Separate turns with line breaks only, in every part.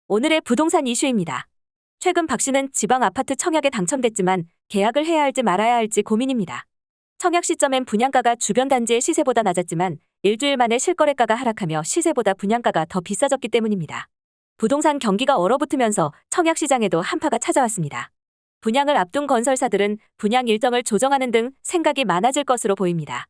오늘의 부동산 이슈입니다. 최근 박 씨는 지방 아파트 청약에 당첨됐지만 계약을 해야 할지 말아야 할지 고민입니다. 청약 시점엔 분양가가 주변 단지의 시세보다 낮았지만 일주일 만에 실거래가가 하락하며 시세보다 분양가가 더 비싸졌기 때문입니다. 부동산 경기가 얼어붙으면서 청약 시장에도 한파가 찾아왔습니다. 분양을 앞둔 건설사들은 분양 일정을 조정하는 등 생각이 많아질 것으로 보입니다.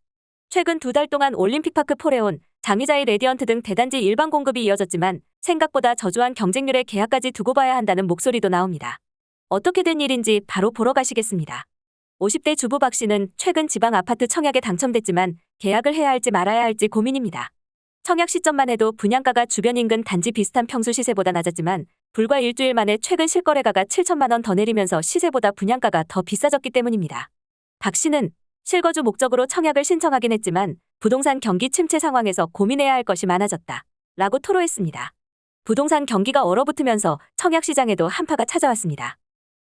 최근 2달 동안 올림픽파크 포레온, 장위자이 레디언트 등 대단지 일반 공급이 이어졌지만 생각보다 저조한 경쟁률에 계약까지 두고 봐야 한다는 목소리도 나옵니다. 어떻게 된 일인지 바로 보러 가시겠습니다. 50대 주부 박 씨는 최근 지방 아파트 청약에 당첨됐지만 계약을 해야 할지 말아야 할지 고민입니다. 청약 시점만 해도 분양가가 주변 인근 단지 비슷한 평수 시세보다 낮았지만 불과 일주일 만에 최근 실거래가가 7천만 원 더 내리면서 시세보다 분양가가 더 비싸졌기 때문입니다. 박 씨는 실거주 목적으로 청약을 신청하긴 했지만 부동산 경기 침체 상황에서 고민해야 할 것이 많아졌다 라고 토로했습니다. 부동산 경기가 얼어붙으면서 청약 시장에도 한파가 찾아왔습니다.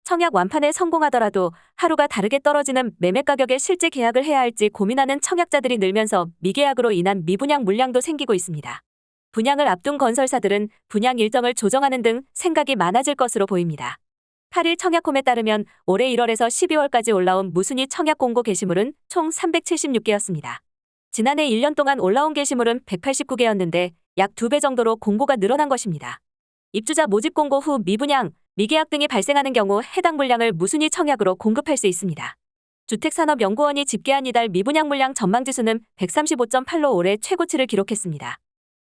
청약 완판에 성공하더라도 하루가 다르게 떨어지는 매매 가격에 실제 계약을 해야 할지 고민하는 청약자들이 늘면서 미계약으로 인한 미분양 물량도 생기고 있습니다. 분양을 앞둔 건설사들은 분양 일정을 조정하는 등 생각이 많아질 것으로 보입니다. 8일 청약홈에 따르면 올해 1월에서 12월까지 올라온 무순위 청약 공고 게시물은 총 376개였습니다. 지난해 1년 동안 올라온 게시물은 189개였는데 약 2배 정도로 공고가 늘어난 것입니다. 입주자 모집 공고 후 미분양, 미계약 등이 발생하는 경우 해당 물량을 무순위 청약으로 공급할 수 있습니다. 주택산업연구원이 집계한 이달 미분양 물량 전망지수는 135.8로 올해 최고치를 기록했습니다.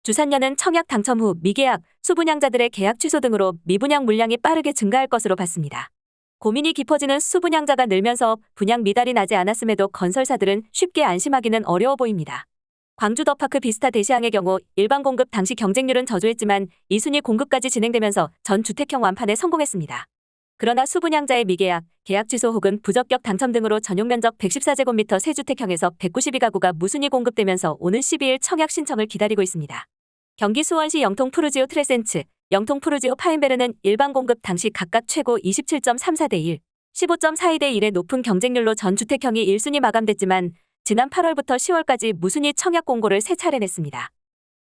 주산년은 청약 당첨 후 미계약, 수분양자들의 계약 취소 등으로 미분양 물량이 빠르게 증가할 것으로 봤습니다. 고민이 깊어지는 수분양자가 늘면서 분양 미달이 나지 않았음에도 건설사들은 쉽게 안심하기는 어려워 보입니다. 광주 더파크 비스타 대시항의 경우 일반 공급 당시 경쟁률은 저조했지만 2순위 공급까지 진행되면서 전 주택형 완판에 성공했습니다. 그러나 수분양자의 미계약, 계약 취소 혹은 부적격 당첨 등으로 전용 면적 114제곱미터 세주택형에서 192가구가 무순위 공급되면서 오는 12일 청약 신청을 기다리고 있습니다. 경기 수원시 영통 푸르지오 트레센츠, 영통 푸르지오 파인베르는 일반 공급 당시 각각 최고 27.34대 1, 15.42대 1의 높은 경쟁률로 전 주택형이 1순위 마감됐지만 지난 8월부터 10월까지 무순위 청약 공고를 3차례 냈습니다.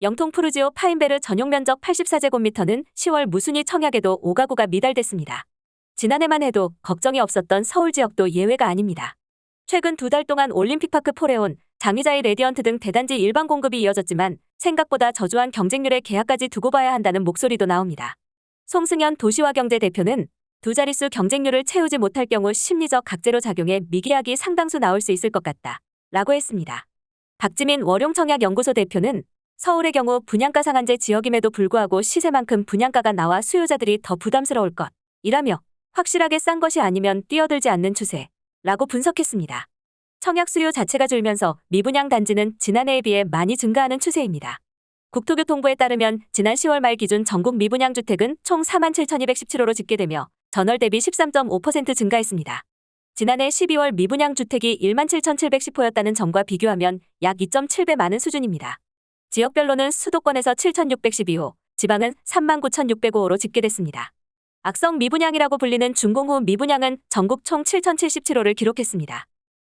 영통 푸르지오 파인베르 전용 면적 84제곱미터는 10월 무순위 청약에도 5가구가 미달됐습니다. 지난해만 해도 걱정이 없었던 서울 지역도 예외가 아닙니다. 최근 2달 동안 올림픽파크 포레온, 장위자이 레디언트 등 대단지 일반 공급이 이어졌지만 생각보다 저조한 경쟁률에 계약까지 두고 봐야 한다는 목소리도 나옵니다. 송승현 도시화경제 대표는 두 자릿수 경쟁률을 채우지 못할 경우 심리적 각재로 작용해 미계약이 상당수 나올 수 있을 것 같다 라고 했습니다. 박지민 월용청약연구소 대표는 서울의 경우 분양가 상한제 지역임에도 불구하고 시세만큼 분양가가 나와 수요자들이 더 부담스러울 것 이라며 확실하게 싼 것이 아니면 뛰어들지 않는 추세라고 분석했습니다. 청약 수요 자체가 줄면서 미분양 단지는 지난해에 비해 많이 증가하는 추세입니다. 국토교통부에 따르면 지난 10월 말 기준 전국 미분양 주택은 총 47,217호로 집계되며 전월 대비 13.5% 증가했습니다. 지난해 12월 미분양 주택이 17,710호였다는 점과 비교하면 약 2.7배 많은 수준입니다. 지역별로는 수도권에서 7,612호, 지방은 39,605호로 집계됐습니다. 악성 미분양이라고 불리는 준공후 미분양은 전국 총 7,077호를 기록했습니다.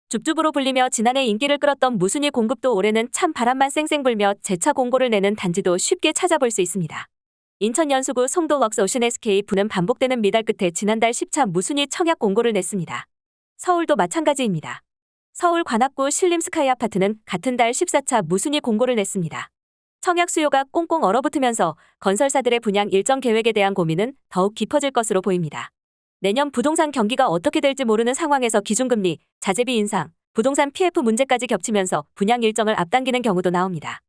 줍줍으로 불리며 지난해 인기를 끌었던 무순위 공급도 올해는 찬 바람만 쌩쌩 불며 재차 공고를 내는 단지도 쉽게 찾아볼 수 있습니다. 인천 연수구 송도웍스 오션SK부는 반복되는 미달 끝에 지난달 10차 무순위 청약 공고를 냈습니다. 서울도 마찬가지입니다. 서울 관악구 신림스카이 아파트는 같은 달 14차 무순위 공고를 냈습니다. 청약 수요가 꽁꽁 얼어붙으면서 건설사들의 분양 일정 계획에 대한 고민은 더욱 깊어질 것으로 보입니다. 내년 부동산 경기가 어떻게 될지 모르는 상황에서 기준금리, 자재비 인상, 부동산 PF 문제까지 겹치면서 분양 일정을 앞당기는 경우도 나옵니다.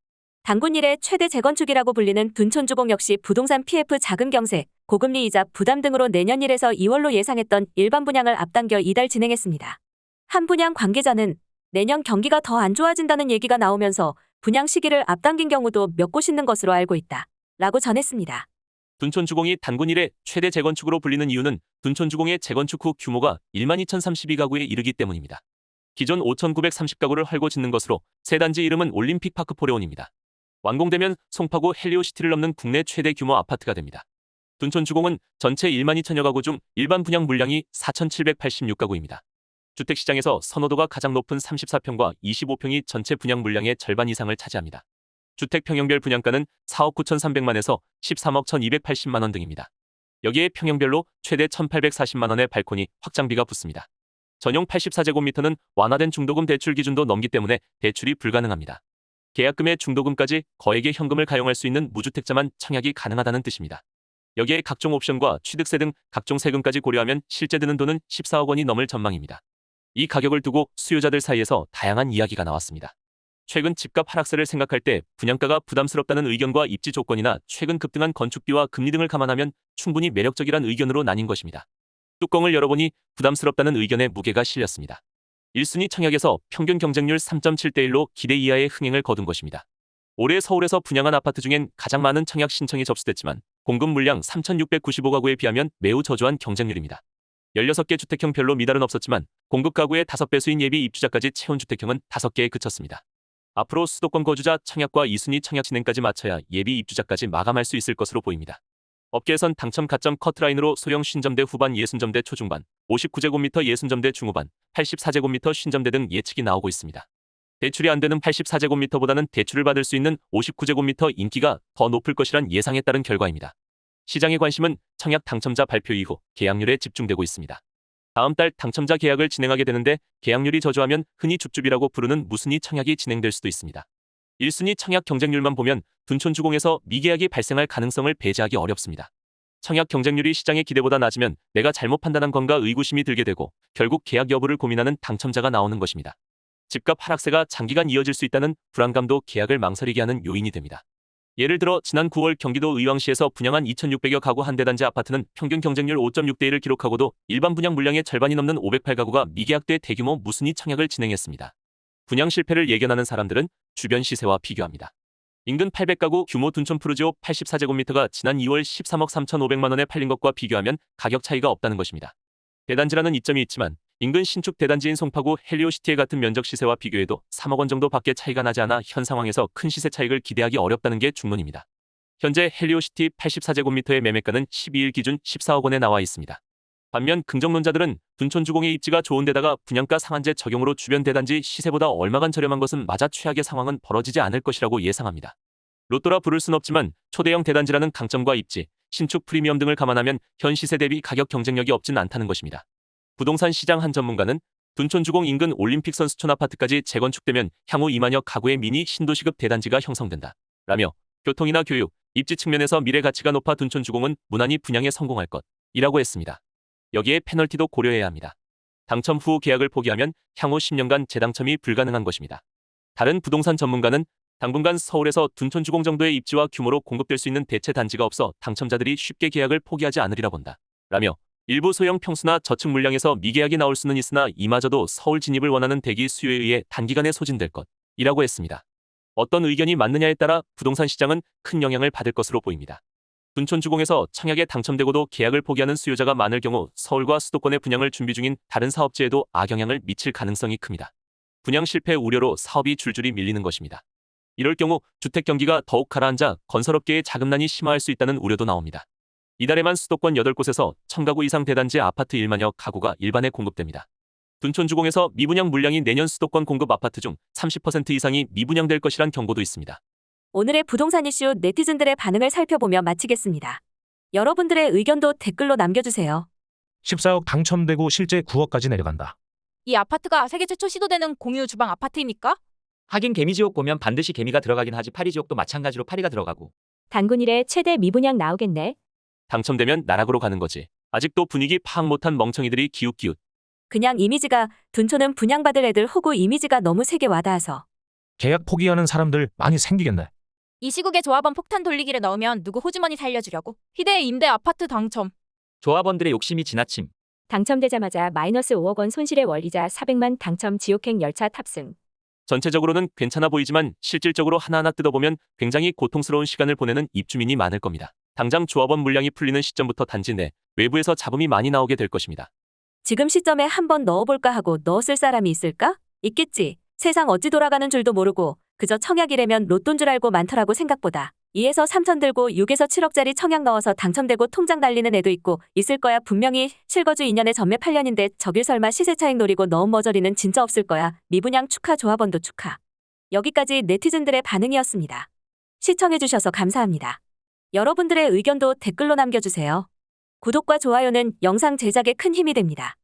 단군 이래 최대 재건축이라고 불리는 둔촌주공 역시 부동산 PF 자금 경세, 고금리 이자 부담 등으로 내년 1에서 2월로 예상했던 일반 분양을 앞당겨 이달 진행했습니다. 한 분양 관계자는 내년 경기가 더 안 좋아진다는 얘기가 나오면서 분양 시기를 앞당긴 경우도 몇 곳 있는 것으로 알고 있다 라고 전했습니다.
둔촌주공이 단군 이래 최대 재건축으로 불리는 이유는 둔촌주공의 재건축 후 규모가 12,032가구에 이르기 때문입니다. 기존 5,930가구를 헐고 짓는 것으로 새 단지 이름은 올림픽파크 포레온입니다. 완공되면 송파구 헬리오시티를 넘는 국내 최대 규모 아파트가 됩니다. 둔촌주공은 전체 12,000여 가구 중 일반 분양 물량이 4,786가구입니다. 주택시장에서 선호도가 가장 높은 34평과 25평이 전체 분양 물량의 절반 이상을 차지합니다. 주택 평형별 분양가는 4억 9,300만에서 13억 1,280만 원 등입니다. 여기에 평형별로 최대 1,840만 원의 발코니 확장비가 붙습니다. 전용 84제곱미터는 완화된 중도금 대출 기준도 넘기 때문에 대출이 불가능합니다. 계약금의 중도금까지 거액의 현금을 가용할 수 있는 무주택자만 청약이 가능하다는 뜻입니다. 여기에 각종 옵션과 취득세 등 각종 세금까지 고려하면 실제 드는 돈은 14억 원이 넘을 전망입니다. 이 가격을 두고 수요자들 사이에서 다양한 이야기가 나왔습니다. 최근 집값 하락세를 생각할 때 분양가가 부담스럽다는 의견과 입지 조건이나 최근 급등한 건축비와 금리 등을 감안하면 충분히 매력적이란 의견으로 나뉜 것입니다. 뚜껑을 열어보니 부담스럽다는 의견의 무게가 실렸습니다. 1순위 청약에서 평균 경쟁률 3.7대 1로 기대 이하의 흥행을 거둔 것입니다. 올해 서울에서 분양한 아파트 중엔 가장 많은 청약 신청이 접수됐지만 공급 물량 3,695가구에 비하면 매우 저조한 경쟁률입니다. 16개 주택형 별로 미달은 없었지만 공급 가구의 5배수인 예비 입주자까지 채운 주택형은 5개에 그쳤습니다. 앞으로 수도권 거주자 청약과 2순위 청약 진행까지 마쳐야 예비 입주자까지 마감할 수 있을 것으로 보입니다. 업계에선 당첨 가점 커트라인으로 소형 50점대 후반 60점대 초중반, 59제곱미터 60점대 중후반, 84제곱미터 50점대 등 예측이 나오고 있습니다. 대출이 안 되는 84제곱미터보다는 대출을 받을 수 있는 59제곱미터 인기가 더 높을 것이란 예상에 따른 결과입니다. 시장의 관심은 청약 당첨자 발표 이후 계약률에 집중되고 있습니다. 다음 달 당첨자 계약을 진행하게 되는데 계약률이 저조하면 흔히 줍줍이라고 부르는 무순위 청약이 진행될 수도 있습니다. 1순위 청약 경쟁률만 보면 둔촌주공에서 미계약이 발생할 가능성을 배제하기 어렵습니다. 청약 경쟁률이 시장의 기대보다 낮으면 내가 잘못 판단한 건가 의구심이 들게 되고 결국 계약 여부를 고민하는 당첨자가 나오는 것입니다. 집값 하락세가 장기간 이어질 수 있다는 불안감도 계약을 망설이게 하는 요인이 됩니다. 예를 들어 지난 9월 경기도 의왕시에서 분양한 2,600여 가구 한 대단지 아파트는 평균 경쟁률 5.6대 1을 기록하고도 일반 분양 물량의 절반이 넘는 508가구가 미계약돼 대규모 무순위 청약을 진행했습니다. 분양 실패를 예견하는 사람들은 주변 시세와 비교합니다. 인근 800가구 규모 둔촌 푸르지오 84제곱미터가 지난 2월 13억 3,500만 원에 팔린 것과 비교하면 가격 차이가 없다는 것입니다. 대단지라는 이점이 있지만 인근 신축 대단지인 송파구 헬리오시티의 같은 면적 시세와 비교해도 3억 원 정도밖에 차이가 나지 않아 현 상황에서 큰 시세 차익을 기대하기 어렵다는 게 중론입니다. 현재 헬리오시티 84제곱미터의 매매가는 12일 기준 14억 원에 나와 있습니다. 반면 긍정론자들은 둔촌주공의 입지가 좋은 데다가 분양가 상한제 적용으로 주변 대단지 시세보다 얼마간 저렴한 것은 맞아 최악의 상황은 벌어지지 않을 것이라고 예상합니다. 로또라 부를 순 없지만 초대형 대단지라는 강점과 입지, 신축 프리미엄 등을 감안하면 현 시세 대비 가격 경쟁력이 없진 않다는 것입니다. 부동산 시장 한 전문가는 둔촌주공 인근 올림픽 선수촌 아파트까지 재건축되면 향후 2만여 가구의 미니 신도시급 대단지가 형성된다. 라며 교통이나 교육, 입지 측면에서 미래 가치가 높아 둔촌주공은 무난히 분양에 성공할 것이라고 했습니다. 여기에 페널티도 고려해야 합니다. 당첨 후 계약을 포기하면 향후 10년간 재당첨이 불가능한 것입니다. 다른 부동산 전문가는 당분간 서울에서 둔촌주공 정도의 입지와 규모로 공급될 수 있는 대체 단지가 없어 당첨자들이 쉽게 계약을 포기하지 않으리라 본다. 라며 일부 소형 평수나 저층 물량에서 미계약이 나올 수는 있으나 이마저도 서울 진입을 원하는 대기 수요에 의해 단기간에 소진될 것이라고 했습니다. 어떤 의견이 맞느냐에 따라 부동산 시장은 큰 영향을 받을 것으로 보입니다. 둔촌주공에서 청약에 당첨되고도 계약을 포기하는 수요자가 많을 경우 서울과 수도권의 분양을 준비 중인 다른 사업지에도 악영향을 미칠 가능성이 큽니다. 분양 실패 우려로 사업이 줄줄이 밀리는 것입니다. 이럴 경우 주택 경기가 더욱 가라앉아 건설업계의 자금난이 심화할 수 있다는 우려도 나옵니다. 이달에만 수도권 8곳에서 1,000가구 이상 대단지 아파트 1만여 가구가 일반에 공급됩니다. 둔촌주공에서 미분양 물량이 내년 수도권 공급 아파트 중 30% 이상이 미분양될 것이란 경고도 있습니다.
오늘의 부동산 이슈 네티즌들의 반응을 살펴보며 마치겠습니다. 여러분들의 의견도 댓글로 남겨주세요.
14억 당첨되고 실제 9억까지 내려간다.
이 아파트가 세계 최초 시도되는 공유 주방 아파트입니까?
하긴 개미지옥 보면 반드시 개미가 들어가긴 하지 파리지옥도 마찬가지로 파리가 들어가고.
단군일에 최대 미분양 나오겠네.
당첨되면 나락으로 가는 거지. 아직도 분위기 파악 못한 멍청이들이 기웃기웃.
그냥 이미지가 둔촌은 분양받을 애들 호구 이미지가 너무 세게 와닿아서.
계약 포기하는 사람들 많이 생기겠네.
이 시국에 조합원 폭탄 돌리기를 넣으면 누구 호주머니 살려주려고. 희대 임대 아파트 당첨.
조합원들의 욕심이 지나침.
당첨되자마자 마이너스 5억 원 손실의 원리자 400만 당첨 지옥행 열차 탑승.
전체적으로는 괜찮아 보이지만 실질적으로 하나하나 뜯어보면 굉장히 고통스러운 시간을 보내는 입주민이 많을 겁니다. 당장 조합원 물량이 풀리는 시점부터 단지 내 외부에서 잡음이 많이 나오게 될 것입니다.
지금 시점에 한번 넣어볼까 하고 넣었을 사람이 있을까? 있겠지. 세상 어찌 돌아가는 줄도 모르고 그저 청약이라면 로또인 줄 알고 많더라고 생각보다. 2에서 3천 들고 6에서 7억짜리 청약 넣어서 당첨되고 통장 날리는 애도 있고 있을 거야. 분명히 실거주 2년에 전매 8년인데 저길 설마 시세 차익 노리고 넣은 머저리는 진짜 없을 거야. 미분양 축하, 조합원도 축하. 여기까지 네티즌들의 반응이었습니다. 시청해주셔서 감사합니다. 여러분들의 의견도 댓글로 남겨주세요. 구독과 좋아요는 영상 제작에 큰 힘이 됩니다.